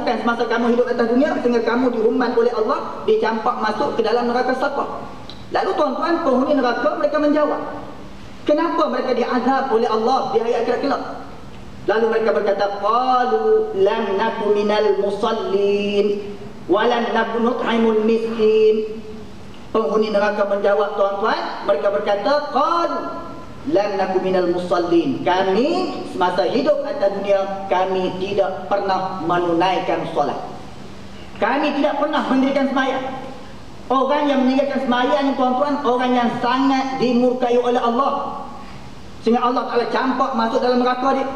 semasa kamu hidup atas dunia sehingga kamu dihukuman oleh Allah, dicampak masuk ke dalam neraka saqar. Lalu tuan-tuan, penghuni neraka mereka menjawab, kenapa mereka diazab oleh Allah di hari akhirat kelak? Lalu mereka berkata, qalu lam naku minal musallin wa lam naku nut'imul miskin. Penghuni neraka menjawab tuan-tuan, mereka berkata, qalu lam naku minal musallin, kami semasa hidup atas dunia kami tidak pernah menunaikan solat, kami tidak pernah mendirikan sembahyang. Orang yang meninggalkan sembahyang tuan-tuan, orang yang sangat dimurkai oleh Allah, sehingga Allah Ta'ala campak masuk dalam neraka dia.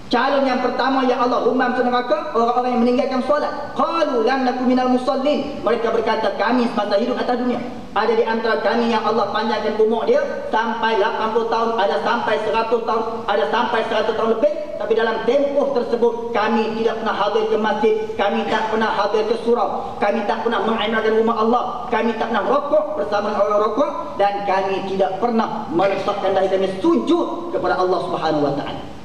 Calon yang pertama yang Allah humam ke neraka, orang-orang yang meninggalkan solat. Qalu lam naku minal musallin, mereka berkata kami semasa hidup atas dunia, ada di antara kami yang Allah panjangkan umur dia sampai 80 tahun, ada sampai 100 tahun, ada sampai 100 tahun lebih, tapi dalam tempoh tersebut kami tidak pernah hadir ke masjid, kami tak pernah hadir ke surau, kami tak pernah mengamalkan rumah Allah, kami tak pernah rokok bersama orang rokok, dan kami tidak pernah meletakkan dahi kami sujud kepada Allah Subhanahu wa taala.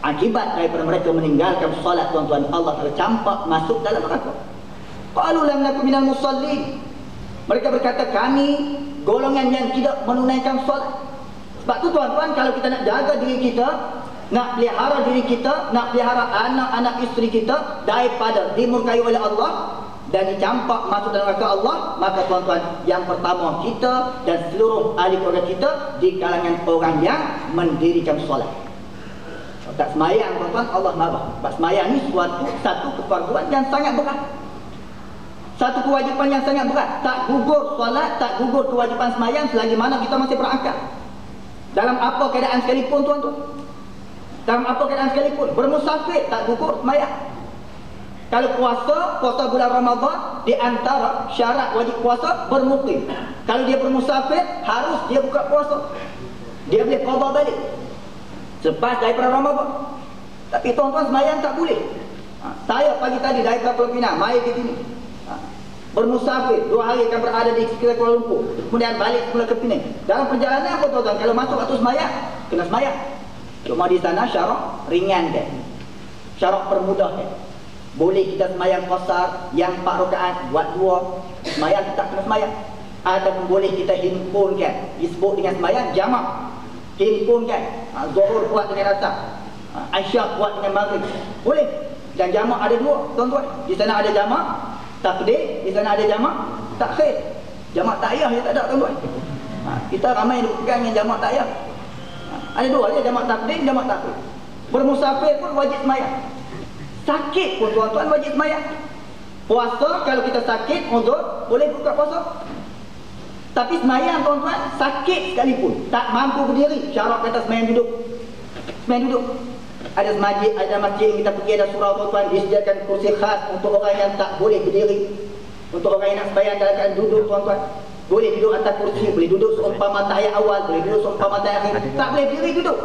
Akibat daripada mereka meninggalkan solat tuan-tuan, Allah telah campak masuk dalam neraka. Qalu lam naku minal musallin, mereka berkata kami golongan yang tidak menunaikan solat. Sebab tu tuan-tuan, kalau kita nak jaga diri kita, nak pelihara diri kita, nak pelihara anak-anak isteri kita daripada dimurkai oleh Allah dan dicampak masuk dalam neraka Allah, maka tuan-tuan, yang pertama kita dan seluruh ahli keluarga kita di kalangan orang yang mendirikan solat. Tak semayang tuan-tuan, Allah marah. Sebab semayang ni satu kefarduan yang sangat berat, satu kewajipan yang sangat berat. Tak gugur solat, tak gugur kewajipan semayang selagi mana kita masih berakal. Dalam apa keadaan sekalipun tuan-tuan, dalam apa keadaan sekalipun, bermusafir tak gugur semayang. Kalau puasa bulan Ramadan, di antara syarat wajib puasa bermukim. Kalau dia bermusafir, harus dia buka puasa, dia boleh qada balik selepas daripada Ramadan. Tapi tuan-tuan semayang tak boleh. Saya pagi tadi dari Pulau Pinang mai ke sini, bermusafir 2 hari akan berada di sekitar Kuala Lumpur, kemudian balik semula ke Penang. Dalam perjalanan apa tuan-tuan, kalau masuk waktu semayang, kena semayang. Cuma di sana syarat ringan kan, syarat permudah kan. Boleh kita semayang qasar yang 4 rakaat buat 2, semayang tak kena semayang. Ataupun boleh kita himpunkan, disebut dengan semayang jamak, himpunkan, Zuhur buat dengan asar, Aisyah buat dengan maghrib, boleh. Dan jamak ada 2 tuan-tuan, di sana ada jamak takdim, di sana ada jamak takhir. Jamak takyah je tak ada tuan-tuan. Kita ramai yang pegang yang jamak takyah. Ada 2 je, jamak takdim, jamak takhir. Bermusafir pun wajib semayang, sakit pun tuan-tuan wajib semayang. Puasa kalau kita sakit, uzur, boleh buka puasa. Tapi semayang tuan-tuan, sakit sekalipun, tak mampu berdiri, syarat kata semayang duduk. Semayang duduk. Ada masjid yang kita pergi, ada surau tuan-tuan, disediakan kursi khas untuk orang yang tak boleh berdiri. Untuk orang yang nak semayang dalam keadaan duduk tuan-tuan, boleh duduk atas kursi, boleh duduk seumpama tahiyat awal, boleh duduk seumpama tahiyat akhir. Tak boleh berdiri, duduk.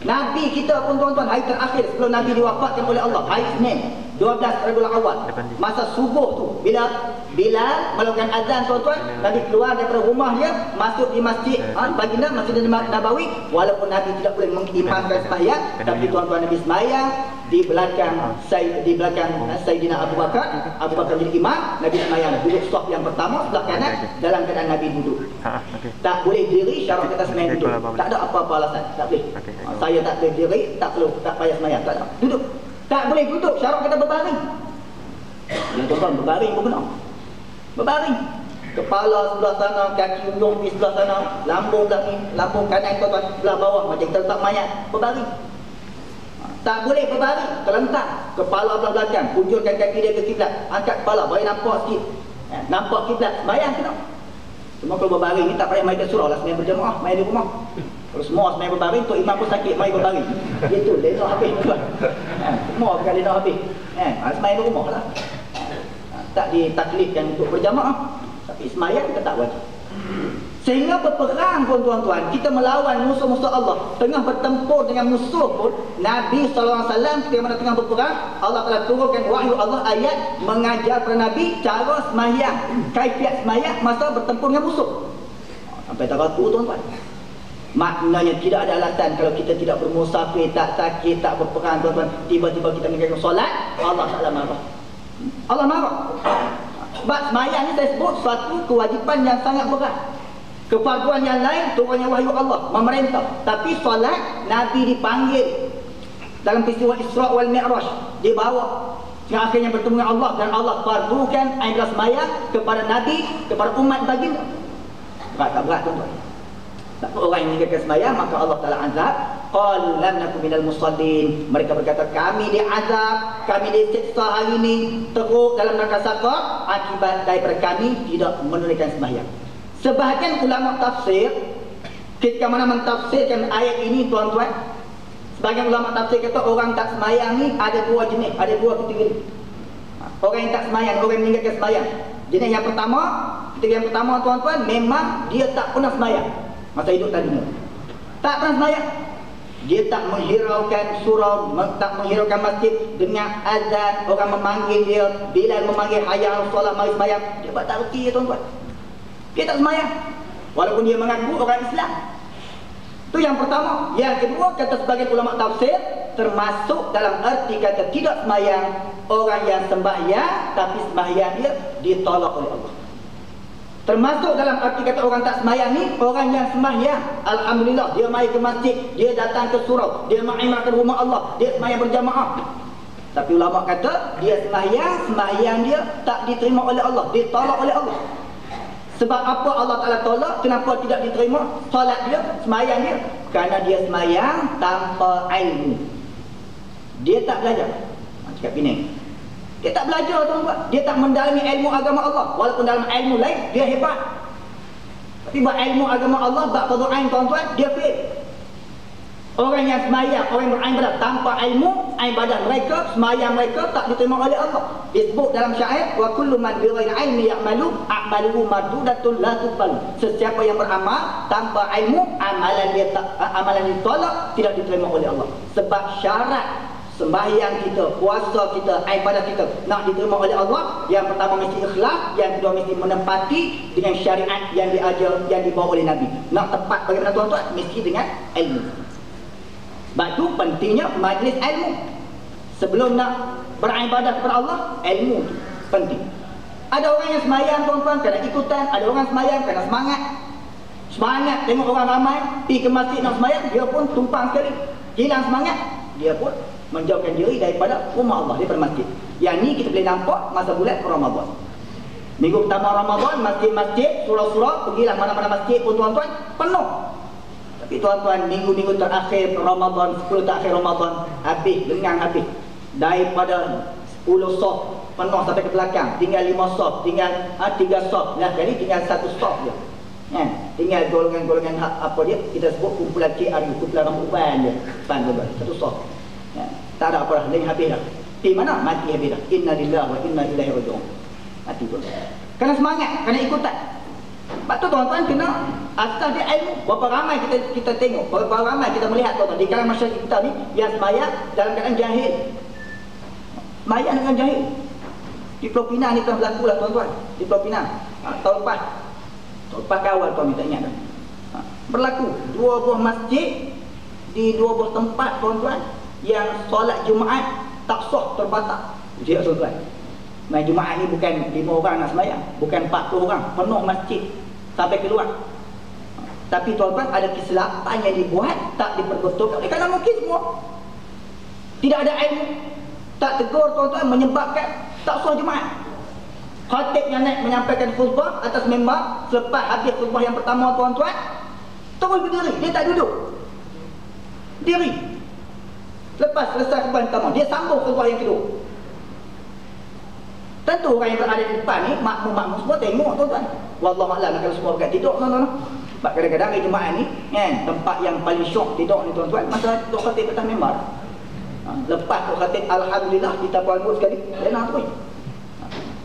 Nabi kita pun tuan-tuan, hari terakhir sebelum Nabi diwafatkan oleh Allah, hari Isnin 12 Rabiul Awal, masa subuh tu, bila Bilal melakukan azan tuan-tuan, Nabi keluar daripada rumah dia, masuk di masjid baginda, Masjid Nabawi. Walaupun Nabi tidak boleh mengimamkan sembahyang, tapi tuan-tuan Nabi sembahyang di belakang Sayyidina Abu Bakar. Abu Bakar jadi imam, Nabi sembahyang duduk saf yang pertama sebelah kanan, dalam keadaan Nabi duduk. Tak boleh diri, syarat kita sembahyang duduk. Tak ada apa-apa alasan, tak boleh. Saya tak boleh diri, tak perlu, tak payah sembahyang, tak ada. Duduk. Tak boleh duduk, syarat kita berbaring. Yang tuan-tuan berbaring pun benar. Berbaring, kepala sebelah sana, kaki ujung di sebelah sana, lambung belah ni, lambung kanan tuan-tuan sebelah bawah, macam kita letak mayat, berbaring. Tak boleh berbaring, terlentak, kepala belah belakang, punculkan kaki dia ke kiblat, angkat kepala, bagi nampak sikit, nampak kiblat, sembahyang kena. Cuma kalau berbaring ni tak payah mai ke surau lah, sembahyang berjemaah, mai di rumah. Kalau semua sembahyang berbaring, Tok Imam pun sakit, mai berbaring. Itu lena habis tuan. Semua bukan lena habis. Sembahyang di rumah lah. Tak ditaklifkan untuk berjamaah, tapi semayang tetap wajib. Sehingga berperang pun tuan-tuan, kita melawan musuh-musuh Allah, tengah bertempur dengan musuh pun, Nabi SAW ketika mana tengah berperang, Allah telah turunkan wahyu Allah, ayat mengajar kepada Nabi cara semayang, kaifiat semayang masa bertempur dengan musuh. Sampai tak ragu tuan-tuan. Maknanya tidak ada alasan kalau kita tidak bermusafir, tak sakit, tak berperang, tuan-tuan, tiba-tiba kita meninggalkan solat, Allah Ta'ala marah. Allah marah. Sebab semayang ni saya sebut suatu kewajipan yang sangat berat. Kefarduan yang lain turunnya wahyu Allah, memerintah. Tapi solat, Nabi dipanggil dalam peristiwa Isra wal Mi'raj, dibawa yang akhirnya bertemu dengan Allah, dan Allah fardukan adalah semayang kepada Nabi, kepada umat baginda. Berat tak berat, tuan-tuan? Tak orang yang meninggalkan sembahyang, maka Allah Ta'ala azab. Qalu lam nakum minal musallin. Mereka berkata, kami diazab, kami disiksa hari ini, teruk dalam neraka saqar akibat daripada kami tidak menunaikan sembahyang. Sebahagian ulama tafsir, ketika mana mentafsirkan ayat ini, tuan-tuan, sebahagian ulama tafsir kata orang tak sembahyang ni ada dua jenis, ada dua kategori. Orang yang tak sembahyang, orang yang meninggalkan sembahyang. Jenis yang pertama, ketika yang pertama, tuan-tuan, memang dia tak pernah sembahyang masa hidup tadinya. Tak pernah sembahyang. Dia tak menghiraukan surau, tak menghiraukan masjid dengan azan, orang memanggil dia, Bilal memanggil hayya 'alas solat, mari sembahyang. Dia tak reti, tuan-tuan. Dia tak sembahyang. Walaupun dia mengaku orang Islam. Itu yang pertama. Yang kedua, kata sebagian ulama tafsir, termasuk dalam arti kata tidak sembahyang, orang yang sembahyang tapi sembahyang dia ditolak oleh Allah. Termasuk dalam arti kata orang tak sembahyang ni, orang yang sembahyang, alhamdulillah, dia mai ke masjid, dia datang ke surau, dia mengimarkan rumah Allah, dia sembahyang berjamaah. Tapi ulama kata dia sembahyang dia tak diterima oleh Allah, ditolak oleh Allah. Sebab apa Allah Ta'ala tolak? Kenapa tidak diterima solat dia, sembahyang dia? Kerana dia sembahyang tanpa ilmu. Dia tak belajar. Cakap Penang, dia tak belajar, tuan-tuan. Dia tak mendalami ilmu agama Allah. Walaupun dalam ilmu lain dia hebat, tapi buat ilmu agama Allah, bab fardu ain, tuan-tuan, dia fail. Orang yang sembahyang, orang yang beribadah tanpa ilmu, ibadah mereka, sembahyang mereka tak diterima oleh Allah. Disebut dalam syair, wa kullu man bi ghairi ilmi ya'malu a'maluhu mardudatun la tuqbal. Sesiapa yang beramal tanpa ilmu, amalan dia ditolak, tidak diterima oleh Allah. Sebab syarat sembahyang kita, puasa kita, ibadah kita nak diterima oleh Allah, yang pertama mesti ikhlas, yang kedua mesti menepati dengan syariat yang diajar, yang dibawa oleh Nabi. Nak tepat bagaimana, tuan-tuan? Mesti dengan ilmu. Sebab itu pentingnya majlis ilmu. Sebelum nak beribadah kepada Allah, ilmu penting. Ada orang yang sembahyang, tuan-tuan, kerana ikutan. Ada orang sembahyang kerana semangat. Semangat tengok orang ramai pergi ke masjid nak sembahyang, dia pun tumpang sekali. Hilang semangat, dia pun menjauhkan diri daripada rumah Allah, daripada masjid. Yang ni kita boleh nampak masa bulan Ramadan. Minggu pertama Ramadan, masjid-masjid, surau-surau, pergilah mana-mana masjid pun, tuan-tuan, penuh. Tapi tuan-tuan, minggu-minggu terakhir Ramadan, 10 terakhir Ramadan, habis, lengang habis. Daripada 10 sof penuh sampai ke belakang, tinggal 5 sof, tinggal 3 sof. Nah, jadi tinggal 1 sof je. Tinggal golongan-golongan apa dia, kita sebut kumpulan KRU, kumpulan rambuban dia. Depan tu, 1 sof. Tak ada apa dah, lagi habis dah. Di mana? Mati habis dah. Inna lillahi wa inna ilaihi raji'un. Mati pun. Kerana semangat, kerana ikutan. Sebab tu, tuan-tuan, kena asal dia ilmu. Berapa ramai kita tengok, berapa ramai kita melihat, tuan-tuan, di kalangan masyarakat kita ni yang sembahyang dalam keadaan jahil. Sembahyang dengan jahil. Di Pulau Pinang ni telah berlaku lah, tuan-tuan. Di Pulau Pinang, tahun lepas ke awal, tuan, tak ingat dah. Berlaku 2 buah masjid di 2 buah tempat, tuan-tuan, yang solat Jumaat tak sah, terbatal. Dia, tuan-tuan, main Jumaat ni bukan 5 orang nak sembahyang, bukan 40 orang, penuh masjid sampai keluar. Tapi, tuan-tuan, ada kesilapan yang dibuat, tak diperbetulkan. Kerana mungkin semua tidak ada ilmu, tak tegur, tuan-tuan, menyebabkan tak sah Jumaat. Khatib yang naik menyampaikan khutbah atas mimbar, selepas habis khutbah yang pertama, tuan-tuan, terus berdiri, dia tak duduk, diri. Lepas selesai khutbah yang pertama, dia sambung khutbah yang kedua. Tentu orang yang berada di depan ni, makmum-makmum semua tengok, tuan-tuan. Wallahualam kalau semua berkat tidur, tuan-tuan. Sebab kadang-kadang hari Jumaat ni, tempat yang paling syok tidur ni, tuan-tuan, masa Tok Khatib atas mimbar. Lepas Tok Khatib, alhamdulillah, kita buat sekali, lena terus.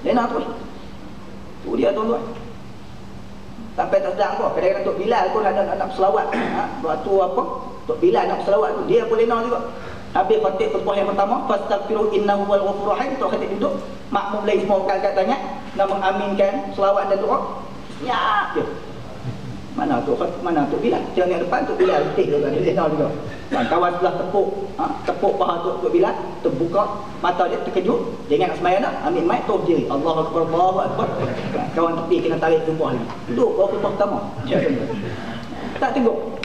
Lena terus. Tu dia, tuan-tuan. Sampai tak sedang apa, kadang-kadang Tok Bilal pun ada nak selawat. Waktu apa, Tok Bilal nak selawat tu, dia pun lena juga. Habis Khatib khutbah yang pertama, fastaghfiru innahu wal ghafurur rahim, Tok Khatib duduk, makmum lain semua angkat tangan nak mengaminkan selawat dan doa. Senyap je. Mana tu Bilal? Jangan yang depan tu Bilal letih tu ada dia juga. Kawan sebelah tepuk paha tu Bilal, terbuka mata dia terkejut, dia ingat nak sembahyang dah, ambil mic tu berdiri. Allahu akbar, Allahu akbar. Kawan tepi kena tarik tubuh lagi. Duduk baru pertama. Tak tengok.